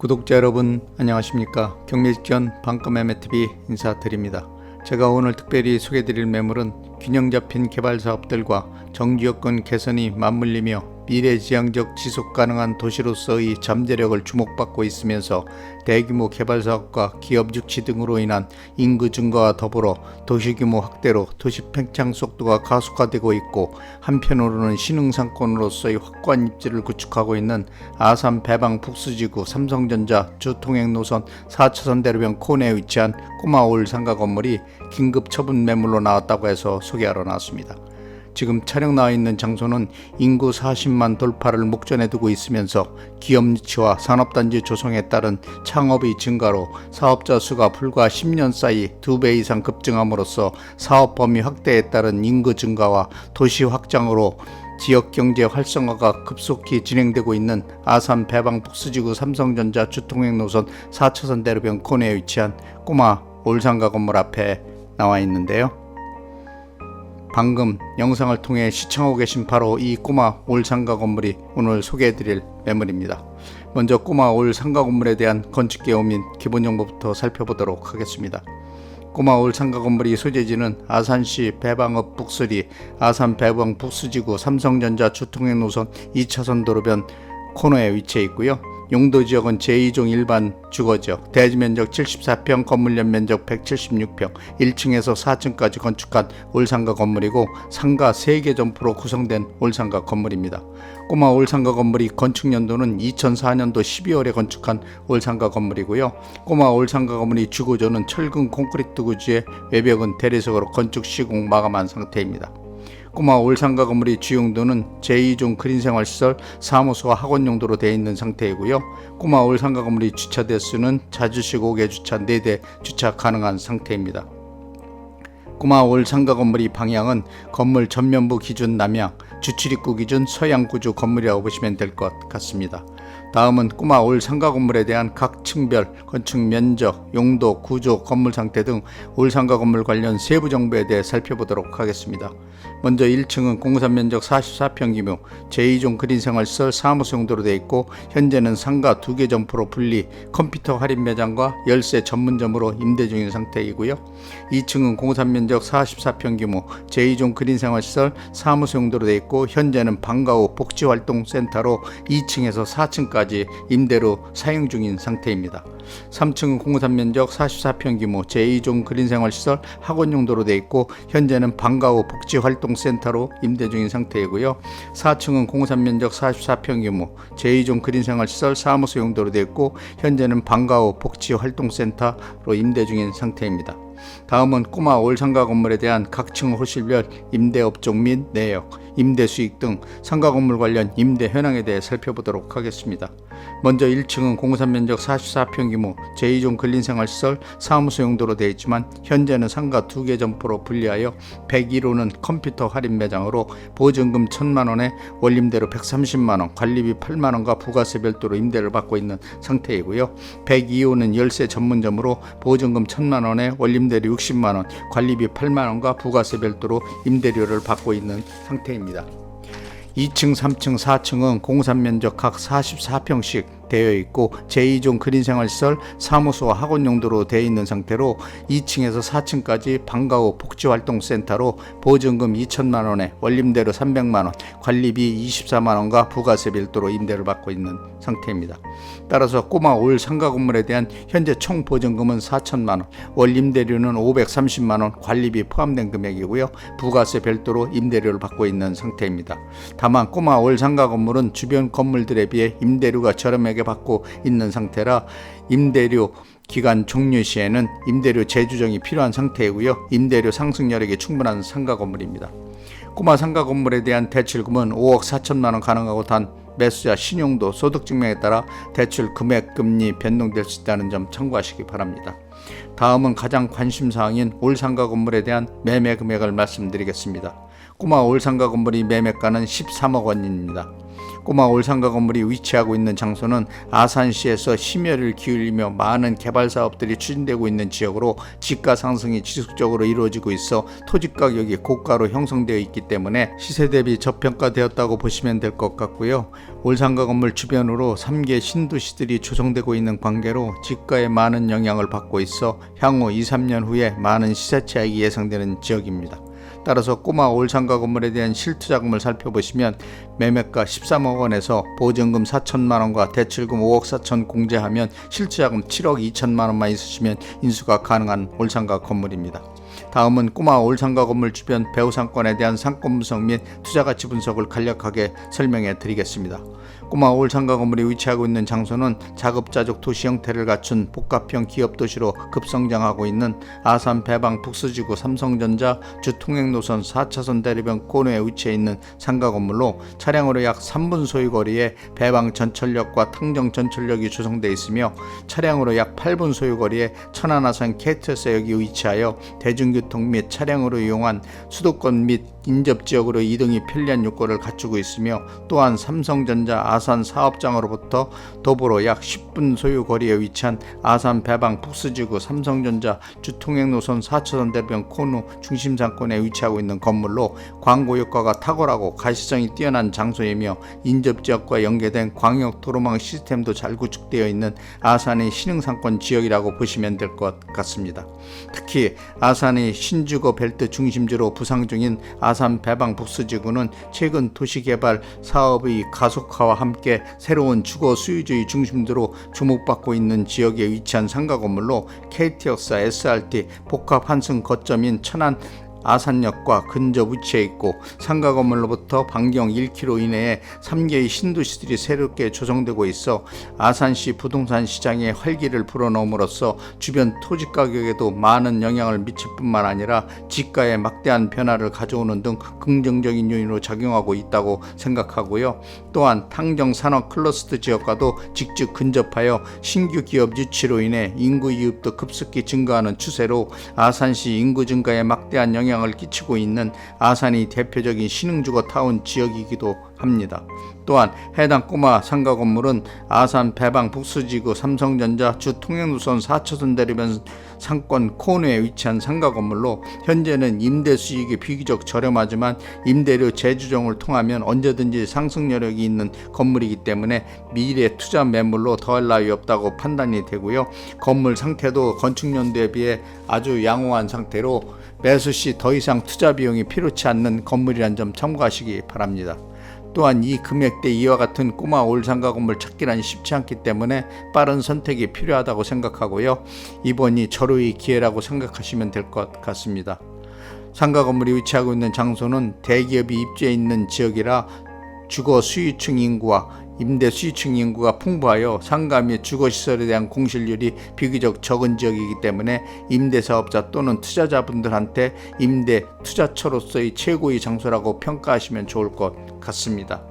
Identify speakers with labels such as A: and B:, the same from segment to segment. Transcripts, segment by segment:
A: 구독자 여러분 안녕하십니까. 경매직전 반가매매TV 인사드립니다. 제가 오늘 특별히 소개드릴 매물은 균형 잡힌 개발 사업들과 정지여건 개선이 맞물리며 미래지향적 지속가능한 도시로서의 잠재력을 주목받고 있으면서 대규모 개발사업과 기업 유치 등으로 인한 인구 증가와 더불어 도시규모 확대로 도시 팽창 속도가 가속화되고 있고, 한편으로는 신흥상권으로서의 확고한 입지를 구축하고 있는 아산 배방 북수지구 삼성전자 주통행 노선 4차선 대로변 코너에 위치한 꼬마올 상가 건물이 긴급 처분 매물로 나왔다고 해서 소개하러 나왔습니다. 지금 촬영 나와 있는 장소는 인구 40만 돌파를 목전에 두고 있으면서 기업 유치와 산업단지 조성에 따른 창업의 증가로 사업자 수가 불과 10년 사이 2배 이상 급증함으로써 사업 범위 확대에 따른 인구 증가와 도시 확장으로 지역경제 활성화가 급속히 진행되고 있는 아산 배방 북수지구 삼성전자 주통행 노선 4차선 대로변 코너에 위치한 꼬마 올상가 건물 앞에 나와 있는데요. 방금 영상을 통해 시청하고 계신 바로 이 꼬마 올 상가 건물이 오늘 소개해드릴 매물입니다. 먼저 꼬마 올 상가 건물에 대한 건축개요 및 기본 정보부터 살펴보도록 하겠습니다. 꼬마 올 상가 건물이 소재지는 아산시 배방읍 북수리 아산 배방 북수지구 삼성전자 주통행 노선 2차선 도로변 코너에 위치해 있고요. 용도지역은 제2종 일반 주거지역, 대지면적 74평, 건물 연면적 176평, 1층에서 4층까지 건축한 올상가 건물이고 상가 3개 점포로 구성된 올상가 건물입니다. 꼬마 올상가 건물이 건축연도는 2004년도 12월에 건축한 올상가 건물이고요. 꼬마 올상가 건물이 주구조는 철근 콘크리트 구조에 외벽은 대리석으로 건축 시공 마감한 상태입니다. 꼬마 올상가 건물의 주용도는 제2종 그린생활시설, 사무소와 학원 용도로 되어 있는 상태이고요. 꼬마 올상가 건물의 주차 대수는 자주식 5개 주차 4대 주차 가능한 상태입니다. 꼬마 올상가 건물의 방향은 건물 전면부 기준 남향, 주출입구 기준 서양 구조 건물이라고 보시면 될 것 같습니다. 다음은 꼬마 올 상가 건물에 대한 각 층별 건축 면적, 용도, 구조, 건물 상태 등 올 상가 건물 관련 세부 정보에 대해 살펴보도록 하겠습니다. 먼저 1층은 공사 면적 44평 규모 제2종 그린생활시설 사무소 용도로 되어 있고, 현재는 상가 2개 점포로 분리, 컴퓨터 할인 매장과 열쇠 전문점으로 임대 중인 상태이고요. 2층은 공사 면적 44평 규모 제2종 그린생활시설 사무소 용도로 되어 있고, 현재는 방과 후 복지활동센터로 2층에서 4층까지 임대로 사용 중인 상태입니다. 3층은 공사 면적 44평 규모 제2종 그린생활시설 학원 용도로 되어 있고, 현재는 방과 후 복지활동센터로 임대 중인 상태이고요. 4층은 공사 면적 44평 규모 제2종 그린생활시설 사무소 용도로 되어 있고, 현재는 방과 후 복지활동센터로 임대 중인 상태입니다. 다음은 꼬마 올상가 건물에 대한 각 층 호실별 임대업종 및 내역, 임대 수익 등 상가 건물 관련 임대 현황에 대해 살펴보도록 하겠습니다. 먼저 1층은 공사 면적 44평 규모 제2종 근린생활시설 사무소 용도로 되어 있지만, 현재는 상가 2개 점포로 분리하여 101호는 컴퓨터 할인 매장으로 보증금 1,000만원에 원림대로 130만원, 관리비 8만원과 부가세 별도로 임대를 받고 있는 상태이고요. 102호는 열쇠 전문점으로 보증금 1,000만원에 원림대로 60만원, 관리비 8만원과 부가세 별도로 임대료를 받고 있는 상태입니다. 2층, 3층, 4층은 공사 면적 각 44평씩 되어 있고, 제2종 그린생활시설 사무소와 학원 용도로 되어 있는 상태로 2층에서 4층까지 방과 후 복지활동센터로 보증금 2천만원에 원림대로 300만원, 관리비 24만원과 부가세 별도로 임대를 받고 있는 상태입니다. 따라서 꼬마 올 상가 건물에 대한 현재 총 보증금은 4천만원, 원림대료는 530만원, 관리비 포함된 금액이고요. 부가세 별도로 임대료를 받고 있는 상태입니다. 다만 꼬마 올 상가 건물은 주변 건물들에 비해 임대료가 저렴하게 받고 있는 상태라 임대료 기간 종료 시에는 임대료 재조정이 필요한 상태이고요. 임대료 상승 여력이 충분한 상가 건물입니다. 꼬마 상가 건물에 대한 대출금은 5억 4천만원 가능하고, 단 매수자 신용도 소득증명에 따라 대출 금액 금리 변동될 수 있다는 점 참고하시기 바랍니다. 다음은 가장 관심사항인 올상가 건물에 대한 매매 금액을 말씀드리겠습니다. 꼬마 올상가 건물의 매매가는 13억 원입니다. 꼬마 올상가 건물이 위치하고 있는 장소는 아산시에서 심혈을 기울이며 많은 개발 사업들이 추진되고 있는 지역으로 집가 상승이 지속적으로 이루어지고 있어 토지 가격이 고가로 형성되어 있기 때문에 시세 대비 저평가되었다고 보시면 될 것 같고요. 올상가 건물 주변으로 3개 신도시들이 조성되고 있는 관계로 집가에 많은 영향을 받고 있어 향후 2-3년 후에 많은 시세 차익이 예상되는 지역입니다. 따라서 꼬마 올상가 건물에 대한 실투자금을 살펴보시면 매매가 13억 원에서 보증금 4천만 원과 대출금 5억 4천 공제하면 실투자금 7억 2천만 원만 있으시면 인수가 가능한 올상가 건물입니다. 다음은 꼬마 올상가 건물 주변 배후 상권에 대한 상권 분석 및 투자가치 분석을 간략하게 설명해 드리겠습니다. 꼬마 올상가 건물이 위치하고 있는 장소는 자급자족 도시 형태를 갖춘 복합형 기업도시로 급성장하고 있는 아산 배방 북수지구 삼성전자 주통행노선 4차선 대로변 코너에 위치해 있는 상가 건물로 차량으로 약 3분 소요거리에 배방 전철역과 탕정 전철역이 조성되어 있으며 차량으로 약 8분 소요거리에 천안아산 KTX역이 위치하여 대중교통 및 차량으로 이용한 수도권 및 인접지역으로 이동이 편리한 요건을 갖추고 있으며 또한 삼성전자 아산 사업장으로부터 도보로 약 10분 소요 거리에 위치한 아산 배방 북수지구 삼성전자 주통행노선 4차선 대로변 코너 중심 상권에 위치하고 있는 건물로 광고 효과가 탁월하고 가시성이 뛰어난 장소이며 인접지역과 연계된 광역 도로망 시스템도 잘 구축되어 있는 아산의 신흥상권 지역이라고 보시면 될 것 같습니다. 특히 아산의 신주거 벨트 중심지로 부상 중인 아산 배방 북수지구는 최근 도시개발 사업의 가속화와 함께 새로운 주거 수요주의 중심지로 주목받고 있는 지역에 위치한 상가 건물로 KT역사 SRT 복합 환승 거점인 천안 아산역과 근접 위치해 있고 상가 건물로부터 반경 1km 이내에 3개의 신도시들이 새롭게 조성되고 있어 아산시 부동산 시장에 활기를 불어넣음으로써 주변 토지 가격에도 많은 영향을 미칠 뿐만 아니라 지가에 막대한 변화를 가져오는 등 긍정적인 요인으로 작용하고 있다고 생각하고요. 또한 탕정 산업 클러스터 지역과도 직접 근접하여 신규 기업 유치로 인해 인구 이입도 급속히 증가하는 추세로 아산시 인구 증가에 막대한 영향을 끼치고 있는 아산이 대표적인 신흥주거 타운 지역이기도 합니다. 또한 해당 꼬마 상가 건물은 아산 배방 북수지구 삼성전자 주통행노선 4차선 대로변 상권 코너에 위치한 상가 건물로 현재는 임대 수익이 비교적 저렴하지만 임대료 재조정을 통하면 언제든지 상승 여력이 있는 건물이기 때문에 미래 투자 매물로 더할 나위 없다고 판단이 되고요. 건물 상태도 건축연도에 비해 아주 양호한 상태로 매수 시 더 이상 투자 비용이 필요치 않는 건물이란 점 참고하시기 바랍니다. 또한 이 금액대 이와 같은 꼬마 올상가 건물 찾기란 쉽지 않기 때문에 빠른 선택이 필요하다고 생각하고요. 이번이 절호의 기회라고 생각하시면 될 것 같습니다. 상가 건물이 위치하고 있는 장소는 대기업이 입주해 있는 지역이라 주거 수요층 인구와 임대 수요층 인구가 풍부하여 상가 및 주거시설에 대한 공실률이 비교적 적은 지역이기 때문에 임대사업자 또는 투자자분들한테 임대 투자처로서의 최고의 장소라고 평가하시면 좋을 것 같습니다.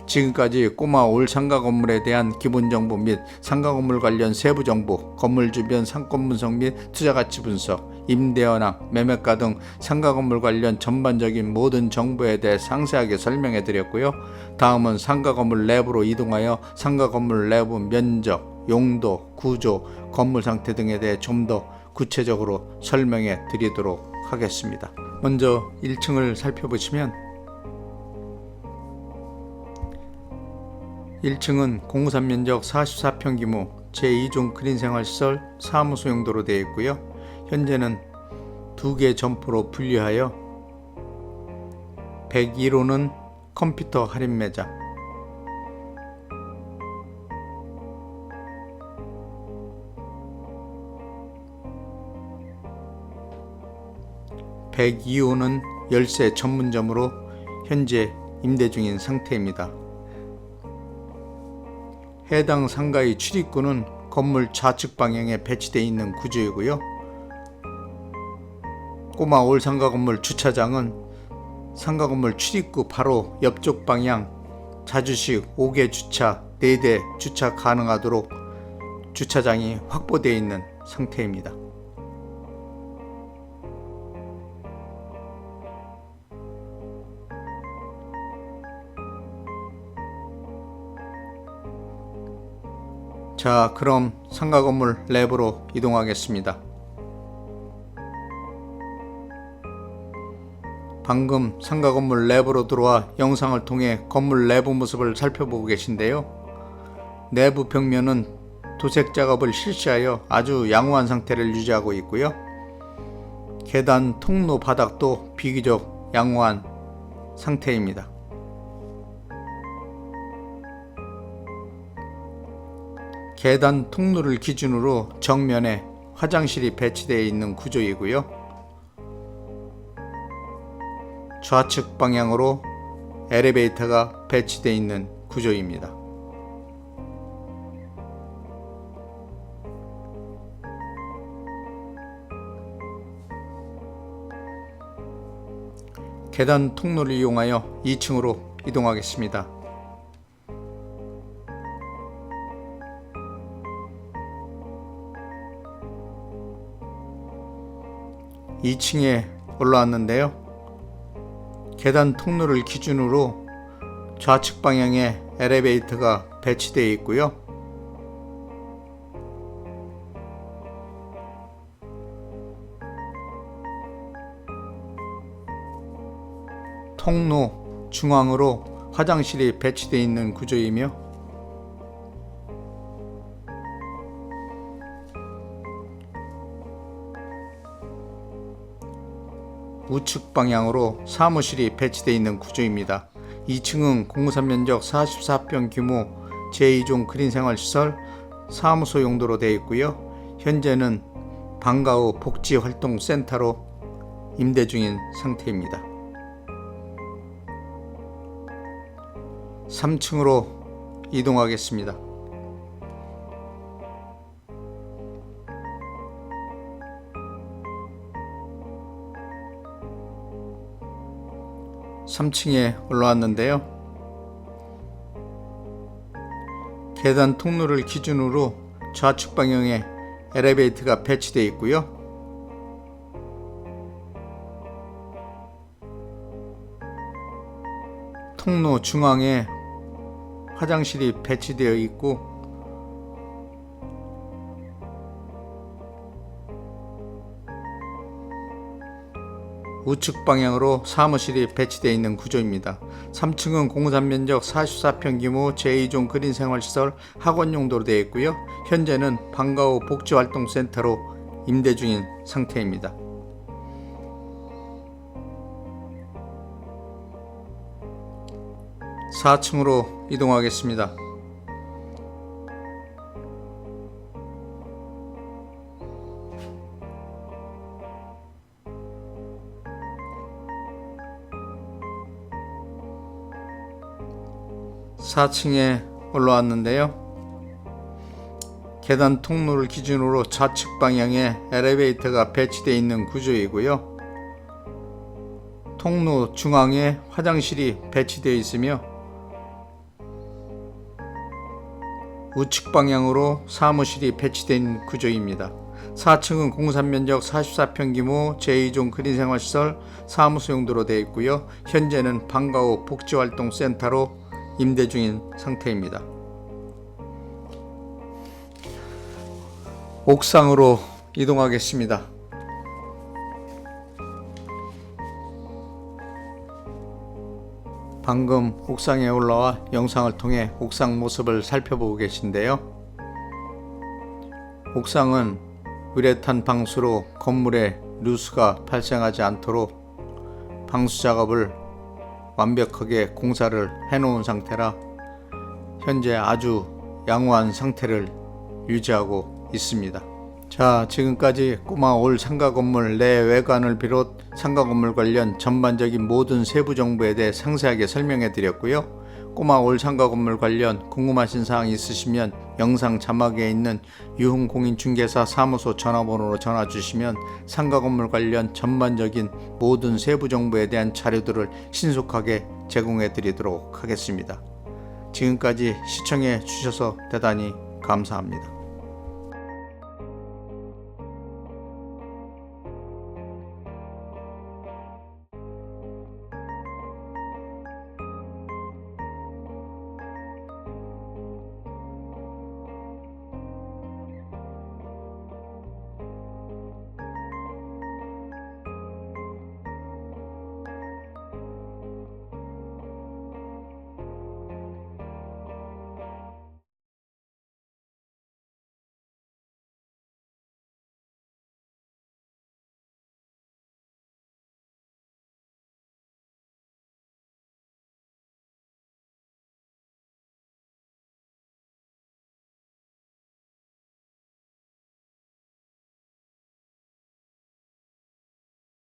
A: 지금까지 꼬마 올 상가 건물에 대한 기본 정보 및 상가 건물 관련 세부 정보, 건물 주변 상권 분석 및 투자 가치 분석, 임대 현황, 매매가 등 상가 건물 관련 전반적인 모든 정보에 대해 상세하게 설명해 드렸고요. 다음은 상가 건물 내부로 이동하여 상가 건물 내부 면적, 용도, 구조, 건물 상태 등에 대해 좀 더 구체적으로 설명해 드리도록 하겠습니다. 먼저 1층을 살펴보시면 1층은 공사 면적 44평 규모 제2종 그린생활시설 사무소 용도로 되어 있고요. 현재는 2개 점포로 분리하여 101호는 컴퓨터 할인 매장, 102호는 열쇠 전문점으로 현재 임대 중인 상태입니다. 해당 상가의 출입구는 건물 좌측 방향에 배치되어 있는 구조이고요. 꼬마 올 상가 건물 주차장은 상가 건물 출입구 바로 옆쪽 방향 자주식 5개 주차 4대 주차 가능하도록 주차장이 확보되어 있는 상태입니다. 자, 그럼 상가 건물 내부로 이동하겠습니다. 방금 상가 건물 내부로 들어와 영상을 통해 건물 내부 모습을 살펴보고 계신데요. 내부 벽면은 도색 작업을 실시하여 아주 양호한 상태를 유지하고 있고요. 계단 통로 바닥도 비교적 양호한 상태입니다. 계단 통로를 기준으로 정면에 화장실이 배치되어 있는 구조이고요. 좌측 방향으로 엘리베이터가 배치되어 있는 구조입니다. 계단 통로를 이용하여 2층으로 이동하겠습니다. 2층에 올라왔는데요. 계단 통로를 기준으로 좌측 방향에 엘리베이터가 배치되어 있고요. 통로 중앙으로 화장실이 배치되어 있는 구조이며 우측 방향으로 사무실이 배치되어 있는 구조입니다. 2층은 공사 면적 44평 규모 제2종 그린생활시설 사무소 용도로 되어 있고요. 현재는 방과후 복지활동센터로 임대 중인 상태입니다. 3층으로 이동하겠습니다. 3층에 올라왔는데요. 계단 통로를 기준으로 좌측 방향에 엘리베이터가 배치되어 있고요. 통로 중앙에 화장실이 배치되어 있고 우측 방향으로 사무실이 배치되어 있는 구조입니다. 3층은 공사 면적 44평 규모 제2종 그린생활시설 학원 용도로 되어 있고요. 현재는 방과후 복지활동센터로 임대 중인 상태입니다. (4층으로) 이동하겠습니다. (4층에) 올라왔는데요. 계단 통로를 기준으로 좌측 방향에 엘리베이터가 배치되어 있는 구조이고요. 통로 중앙에 화장실이 배치되어 있으며 우측 방향으로 사무실이 배치된 구조입니다. 4층은 공사 면적 44평 규모 제2종 그린생활시설 사무소 용도로 되어 있고요. 현재는 방과후 복지활동센터로 임대 중인 상태입니다. 옥상으로 이동하겠습니다. 방금 옥상에 올라와 영상을 통해 옥상 모습을 살펴보고 계신데요. 옥상은 우레탄 방수로 건물에 누수가 발생하지 않도록 방수 작업을 완벽하게 공사를 해놓은 상태라 현재 아주 양호한 상태를 유지하고 있습니다. 자, 지금까지 꼬마 올 상가 건물 내외관을 비롯 상가 건물 관련 전반적인 모든 세부 정보에 대해 상세하게 설명해 드렸고요. 꼬마 올 상가 건물 관련 궁금하신 사항 있으시면 영상 자막에 있는 유흥공인중개사 사무소 전화번호로 전화 주시면 상가 건물 관련 전반적인 모든 세부 정보에 대한 자료들을 신속하게 제공해 드리도록 하겠습니다. 지금까지 시청해 주셔서 대단히 감사합니다.